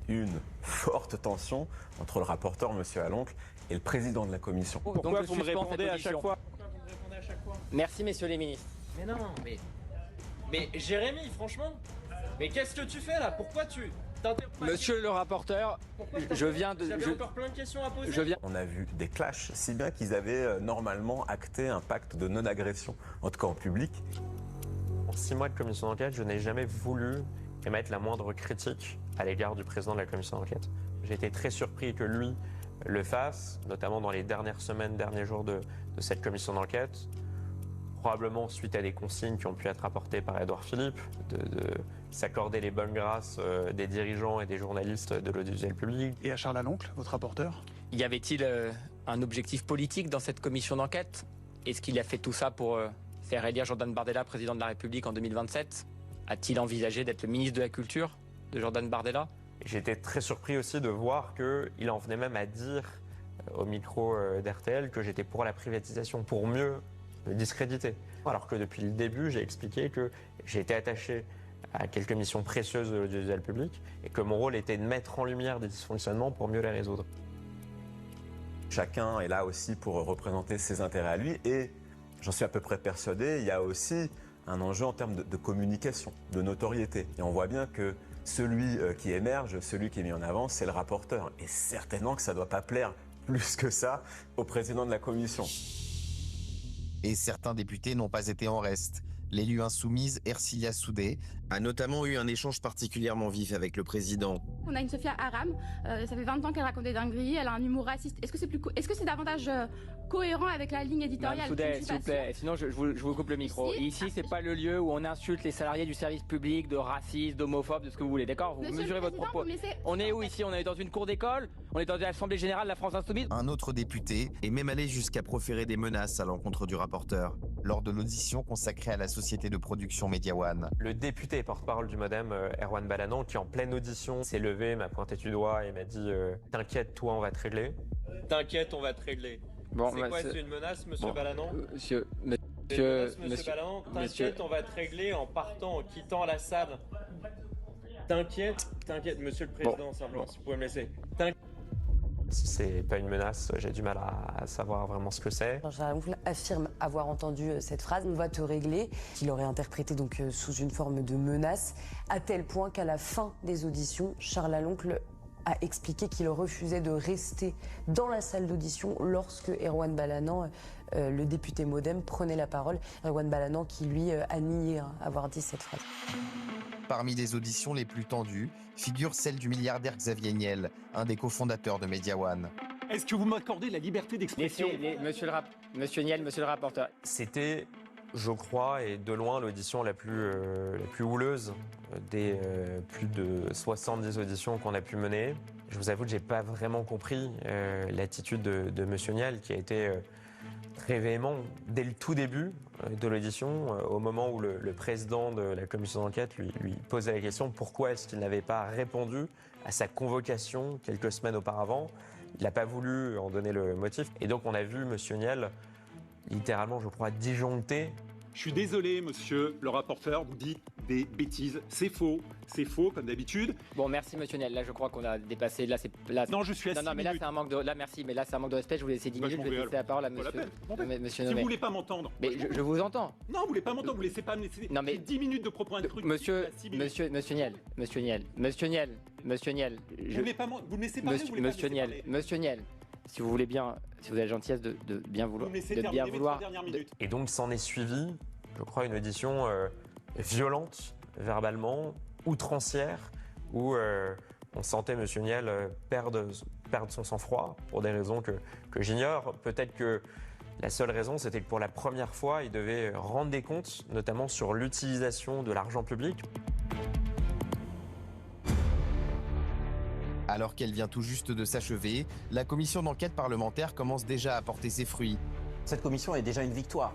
une forte tension entre le rapporteur, M. Aloncle, et le président de la commission. Pourquoi vous me répondez à chaque fois? Merci, messieurs les ministres. Mais non, mais Jérémy, franchement, mais qu'est-ce que tu fais là? Pourquoi tu... Monsieur le rapporteur, je viens de... J'avais encore plein de questions à poser. On a vu des clashs, si bien qu'ils avaient normalement acté un pacte de non-agression, en tout cas en public. En 6 mois de commission d'enquête, je n'ai jamais voulu émettre la moindre critique à l'égard du président de la commission d'enquête. J'ai été très surpris que lui le fasse, notamment dans les dernières semaines, derniers jours de cette commission d'enquête, probablement suite à des consignes qui ont pu être apportées par Édouard Philippe, de s'accorder les bonnes grâces des dirigeants et des journalistes de l'audiovisuel public. Et à Charles Laloncle, votre rapporteur? Y avait-il un objectif politique dans cette commission d'enquête? Est-ce qu'il a fait tout ça pour faire élire Jordan Bardella président de la République en 2027? A-t-il envisagé d'être le ministre de la Culture de Jordan Bardella? J'étais très surpris aussi de voir qu'il en venait même à dire au micro d'RTL que j'étais pour la privatisation, pour mieux me discréditer. Alors que depuis le début, j'ai expliqué que j'ai été attaché à quelques missions précieuses de l'audiovisuel public et que mon rôle était de mettre en lumière des dysfonctionnements pour mieux les résoudre. Chacun est là aussi pour représenter ses intérêts à lui et j'en suis à peu près persuadé, il y a aussi un enjeu en termes de communication, de notoriété. Et on voit bien que celui qui émerge, celui qui est mis en avant, c'est le rapporteur. Et certainement que ça ne doit pas plaire plus que ça au président de la commission. Et certains députés n'ont pas été en reste. L'élu insoumise Ercilia Soudé a notamment eu un échange particulièrement vif avec le président. On a une Sophia Aram, ça fait 20 ans qu'elle raconte des dingueries, elle a un humour raciste. Est-ce que c'est davantage cohérent avec la ligne éditoriale? Soudet, s'il vous plaît, sinon je vous coupe le micro. Ici, c'est pas le lieu où on insulte les salariés du service public, de racistes, d'homophobes, de ce que vous voulez, d'accord? Vous mesurez votre propos. On est où ici? On est dans une cour d'école? On est dans l'Assemblée Générale de la France Insoumise? Un autre député est même allé jusqu'à proférer des menaces à l'encontre du rapporteur, lors de l'audition consacrée à la société de production Media One. Le député et porte-parole du MoDem, Erwan Balanant, qui en pleine audition s'est levé, m'a pointé du doigt et m'a dit « T'inquiète, toi, on va te régler. » T'inquiète, on va te régler. Bon, c'est quoi, c'est une menace, monsieur Balanant? Monsieur Balanant, t'inquiète, on va te régler en partant, en quittant la salle. T'inquiète, monsieur le président, simplement, si vous pouvez me laisser. C'est pas une menace, j'ai du mal à savoir vraiment ce que c'est. Charles Laloncle affirme avoir entendu cette phrase « on va te régler », qu'il aurait interprété donc sous une forme de menace, à tel point qu'à la fin des auditions, Charles Laloncle a expliqué qu'il refusait de rester dans la salle d'audition lorsque Erwan Balanant, le député MoDem, prenait la parole. Erwan Balanant qui, lui, a nié avoir dit cette phrase. Parmi les auditions les plus tendues figure celle du milliardaire Xavier Niel, un des cofondateurs de Media One. Est-ce que vous m'accordez la liberté d'expression? Monsieur Niel, monsieur le rapporteur. C'était, je crois, et de loin l'audition la plus houleuse des plus de 70 auditions qu'on a pu mener. Je vous avoue que j'ai pas vraiment compris l'attitude de monsieur Niel, qui a été très véhément dès le tout début de l'audition, au moment où le président de la commission d'enquête lui posait la question pourquoi est-ce qu'il n'avait pas répondu à sa convocation quelques semaines auparavant. Il n'a pas voulu en donner le motif. Et donc on a vu monsieur Niel littéralement, je crois, disjoncter. Je suis désolé, monsieur le rapporteur, vous dites des bêtises. C'est faux comme d'habitude. Bon, merci, monsieur Niel. Là, je crois qu'on a dépassé. Non, je suis à 6 Non, mais là, c'est un manque de. Là, merci, mais là, c'est un manque de respect. Je vous laisse 10 minutes. Je vais laisser la parole à monsieur. Si vous voulez pas m'entendre. Mais je vous entends. Non, vous voulez pas m'entendre. Vous laissez pas me laisser. Non, mais 10 minutes de propos intrus. Monsieur Niel. Vous me laissez parler. Monsieur Niel. Si vous voulez bien, si vous avez la gentillesse de bien vouloir. Et donc s'en est suivi, je crois, une audition violente, verbalement, outrancière, où on sentait monsieur Niel perdre son sang-froid pour des raisons que j'ignore. Peut-être que la seule raison, c'était que pour la première fois, il devait rendre des comptes, notamment sur l'utilisation de l'argent public. Alors qu'elle vient tout juste de s'achever, la commission d'enquête parlementaire commence déjà à porter ses fruits. Cette commission est déjà une victoire.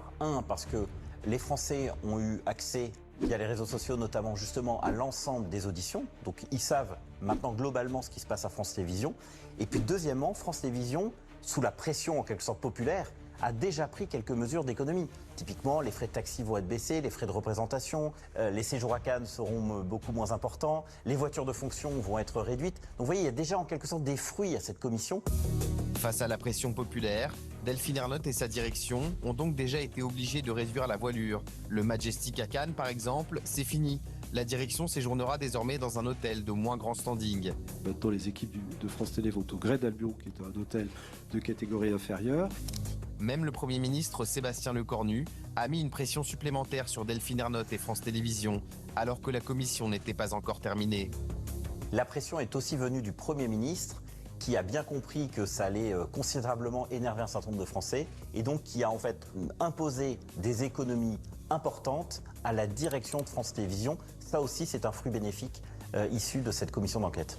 Parce que les Français ont eu accès via les réseaux sociaux, notamment justement à l'ensemble des auditions. Donc ils savent maintenant globalement ce qui se passe à France Télévisions. Et puis deuxièmement, France Télévisions, sous la pression en quelque sorte populaire, a déjà pris quelques mesures d'économie. Typiquement, les frais de taxi vont être baissés, les frais de représentation, les séjours à Cannes seront beaucoup moins importants, les voitures de fonction vont être réduites. Donc vous voyez, il y a déjà en quelque sorte des fruits à cette commission. Face à la pression populaire, Delphine Ernotte et sa direction ont donc déjà été obligés de réduire la voilure. Le Majestic à Cannes, par exemple, c'est fini. La direction séjournera désormais dans un hôtel de moins grand standing. Maintenant, les équipes de France Télé vont au Grès d'Albion, qui est un hôtel de catégorie inférieure. Même le Premier ministre Sébastien Lecornu a mis une pression supplémentaire sur Delphine Ernotte et France Télévisions, alors que la commission n'était pas encore terminée. La pression est aussi venue du Premier ministre, qui a bien compris que ça allait considérablement énerver un certain nombre de Français, et donc qui a en fait imposé des économies importantes à la direction de France Télévisions. Ça aussi, c'est un fruit bénéfique issu de cette commission d'enquête.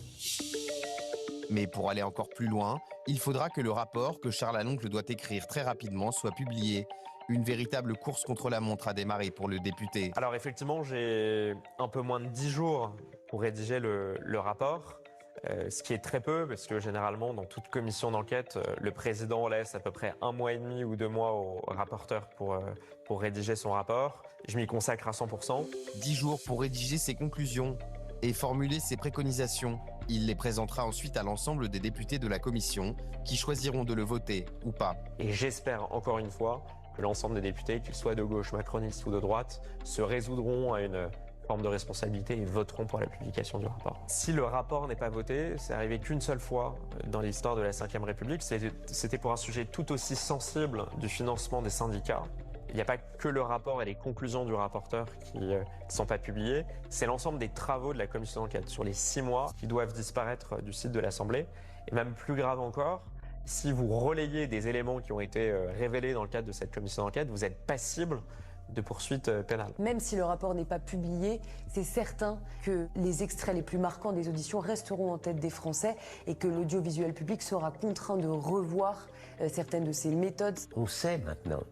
Mais pour aller encore plus loin, il faudra que le rapport que Charles Aloncle doit écrire très rapidement soit publié. Une véritable course contre la montre a démarré pour le député. Alors effectivement, j'ai un peu moins de 10 jours pour rédiger le rapport, ce qui est très peu, parce que généralement, dans toute commission d'enquête, le président laisse à peu près 1 mois et demi ou 2 mois au rapporteur pour rédiger son rapport. Je m'y consacre à 100%. 10 jours pour rédiger ses conclusions et formuler ses préconisations. Il les présentera ensuite à l'ensemble des députés de la commission qui choisiront de le voter ou pas. Et j'espère encore une fois que l'ensemble des députés, qu'ils soient de gauche, macronistes ou de droite, se résoudront à une forme de responsabilité et voteront pour la publication du rapport. Si le rapport n'est pas voté, c'est arrivé qu'une seule fois dans l'histoire de la Ve République, c'était pour un sujet tout aussi sensible du financement des syndicats. Il n'y a pas que le rapport et les conclusions du rapporteur qui ne sont pas publiées, c'est l'ensemble des travaux de la commission d'enquête sur les 6 mois qui doivent disparaître du site de l'Assemblée. Et même plus grave encore, si vous relayez des éléments qui ont été révélés dans le cadre de cette commission d'enquête, vous êtes passible de poursuites pénales. Même si le rapport n'est pas publié, c'est certain que les extraits les plus marquants des auditions resteront en tête des Français et que l'audiovisuel public sera contraint de revoir certaines de ses méthodes. On sait maintenant.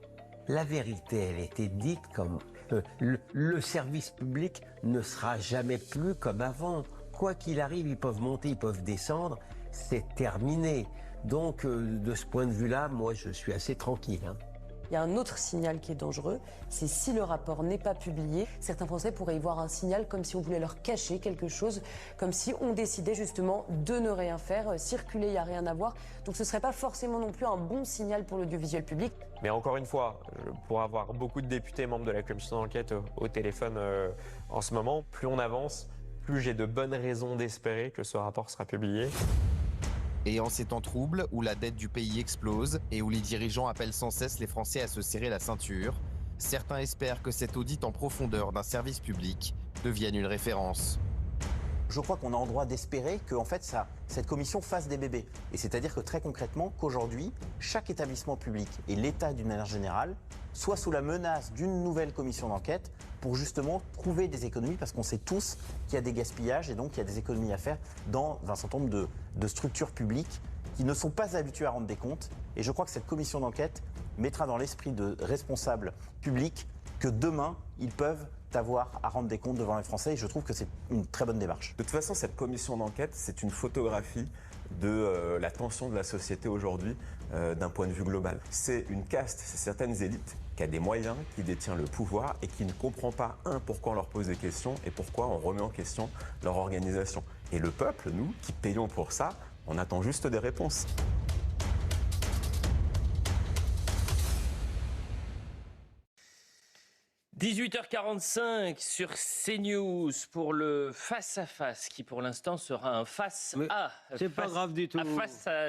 La vérité, elle était dite comme le service public ne sera jamais plus comme avant. Quoi qu'il arrive, ils peuvent monter, ils peuvent descendre, c'est terminé. Donc, de ce point de vue-là, moi, je suis assez tranquille. Il y a un autre signal qui est dangereux, c'est si le rapport n'est pas publié, certains Français pourraient y voir un signal comme si on voulait leur cacher quelque chose, comme si on décidait justement de ne rien faire, circuler, il n'y a rien à voir. Donc ce ne serait pas forcément non plus un bon signal pour l'audiovisuel public. Mais encore une fois, pour avoir beaucoup de députés membres de la commission d'enquête au téléphone en ce moment, plus on avance, plus j'ai de bonnes raisons d'espérer que ce rapport sera publié. Et en ces temps troubles, où la dette du pays explose et où les dirigeants appellent sans cesse les Français à se serrer la ceinture, certains espèrent que cet audit en profondeur d'un service public devienne une référence. Je crois qu'on a en droit d'espérer que en fait, cette commission fasse des bébés. Et c'est-à-dire que très concrètement, qu'aujourd'hui, chaque établissement public et l'État d'une manière générale soit sous la menace d'une nouvelle commission d'enquête pour justement trouver des économies, parce qu'on sait tous qu'il y a des gaspillages et donc il y a des économies à faire dans un certain nombre de structures publiques qui ne sont pas habituées à rendre des comptes. Et je crois que cette commission d'enquête mettra dans l'esprit de responsables publics que demain, ils peuvent avoir à rendre des comptes devant les Français, et je trouve que c'est une très bonne démarche. De toute façon, cette commission d'enquête, c'est une photographie de la tension de la société aujourd'hui d'un point de vue global. C'est une caste, c'est certaines élites qui a des moyens, qui détient le pouvoir et qui ne comprend pas, pourquoi on leur pose des questions et pourquoi on remet en question leur organisation. Et le peuple, nous, qui payons pour ça, on attend juste des réponses. – 18h45 sur CNews pour le face-à-face qui pour l'instant sera un face-à. C'est pas grave du tout. Il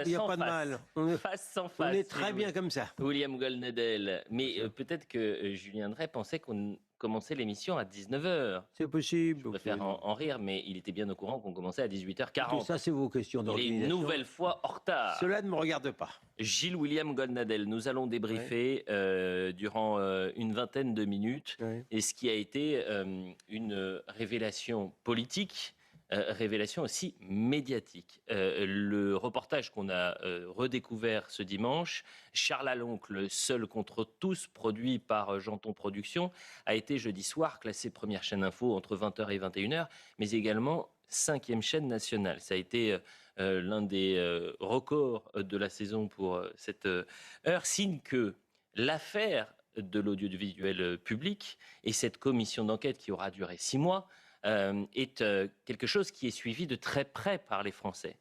n'y a pas de mal. Face sans face. On est très bien comme ça. William Goldnadel. Mais peut-être que Julien Drey pensait qu'on commençait l'émission à 19h. C'est possible. Je préfère en rire, mais il était bien au courant qu'on commençait à 18h40. Ça, c'est vos questions d'organisation. Il est une nouvelle fois en retard. Cela ne me regarde pas. Gilles William Goldnadel, nous allons débriefer durant une vingtaine de minutes et ce qui a été une révélation politique, révélation aussi médiatique. Le reportage qu'on a redécouvert ce dimanche, Charles Aloncle, Seul contre tous, produit par Janton Productions, a été jeudi soir classé première chaîne info entre 20h et 21h, mais également 5e chaîne nationale. Ça a été l'un des records de la saison pour cette heure, signe que l'affaire de l'audiovisuel public et cette commission d'enquête qui aura duré 6 mois est quelque chose qui est suivi de très près par les Français.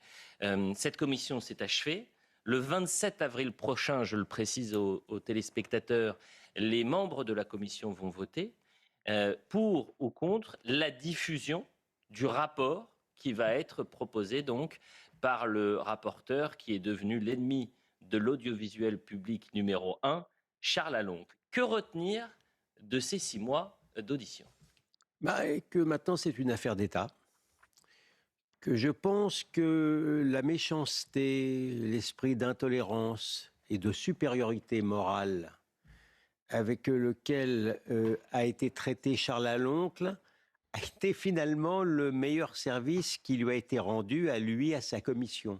Cette commission s'est achevée. Le 27 avril prochain, je le précise aux téléspectateurs, les membres de la commission vont voter pour ou contre la diffusion du rapport qui va être proposé donc par le rapporteur qui est devenu l'ennemi de l'audiovisuel public numéro 1, Charles Aloncle. Que retenir de ces 6 mois d'audition? Que maintenant c'est une affaire d'État, que je pense que la méchanceté, l'esprit d'intolérance et de supériorité morale avec lequel a été traité Charles Aloncle a été finalement le meilleur service qui lui a été rendu à lui, à sa commission.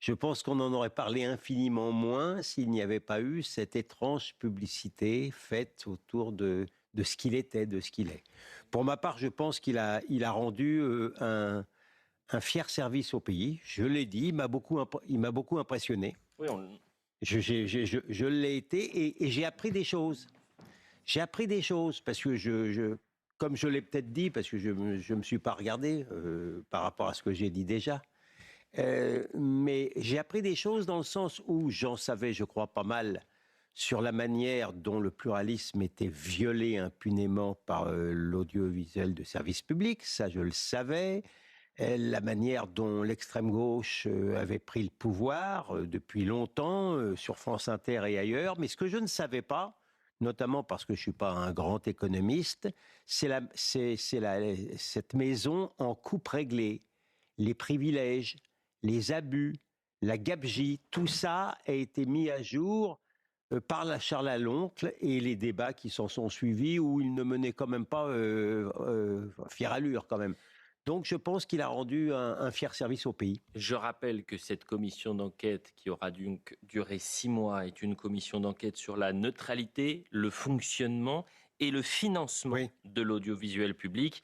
Je pense qu'on en aurait parlé infiniment moins s'il n'y avait pas eu cette étrange publicité faite autour de ce qu'il était, de ce qu'il est. Pour ma part, je pense qu'il a rendu un fier service au pays. Je l'ai dit, il m'a beaucoup impressionné. Oui, je l'ai été et j'ai appris des choses. J'ai appris des choses parce que comme je l'ai peut-être dit, parce que je me suis pas regardé par rapport à ce que j'ai dit déjà. Mais j'ai appris des choses dans le sens où j'en savais, je crois, pas mal sur la manière dont le pluralisme était violé impunément par l'audiovisuel de service public, ça je le savais, la manière dont l'extrême gauche avait pris le pouvoir depuis longtemps sur France Inter et ailleurs, mais ce que je ne savais pas, notamment parce que je ne suis pas un grand économiste, c'est cette maison en coupe réglée, les privilèges, les abus, la gabegie, tout ça a été mis à jour par la Charles Aloncle et les débats qui s'en sont suivis où il ne menait quand même pas fière allure quand même. Donc je pense qu'il a rendu un fier service au pays. Je rappelle que cette commission d'enquête qui aura donc duré 6 mois est une commission d'enquête sur la neutralité, le fonctionnement et le financement de l'audiovisuel public.